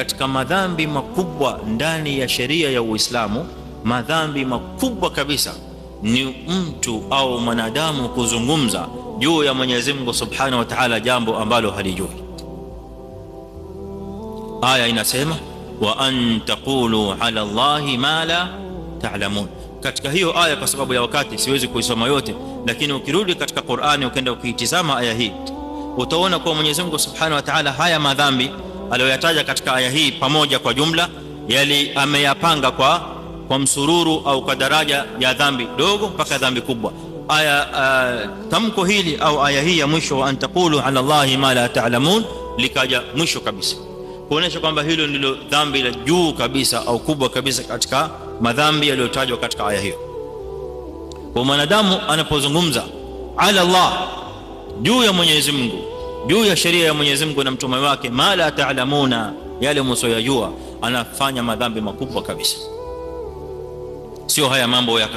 katika madhambi makubwa ndani ya sheria ya Uislamu, madhambi makubwa kabisa ni mtu au mwanadamu kuzungumza juu ya Mwenyezi Mungu Subhanahu wa Ta'ala jambo ambalo halijui. Aya inasema wa an taqulu ala Allahi ma la ta'lamun. Katika hiyo aya, kwa sababu ya wakati siwezi kuisoma yote, lakini ukirudi katika Qur'ani ukaenda ukiitizama aya hii, utaona kwa Mwenyezi Mungu Subhanahu wa Ta'ala haya madhambi aliyoyataja katika aya hii pamoja kwa jumla yali ameyapanga kwa msururu au kwa daraja ya dhambi dogo mpaka dhambi kubwa. Aya tamko hili au aya hii ya mwisho wa an taqulu ala Allahi ma la ta'lamun likaja mwisho kabisa, kuonesha kwamba hilo ndilo dhambi la juu kabisa au kubwa kabisa katika madhambi yaliyotajwa katika aya hiyo. Kwa mwanadamu anapozungumza ala Allah, juu ya Mwenyezi Mungu, juu ya sheria ya Mwenyezi Mungu na mtume wake, ma la ta'lamuna, yale msiyojua, anafanya madhambi makubwa kabisa. Sio haya mambo ya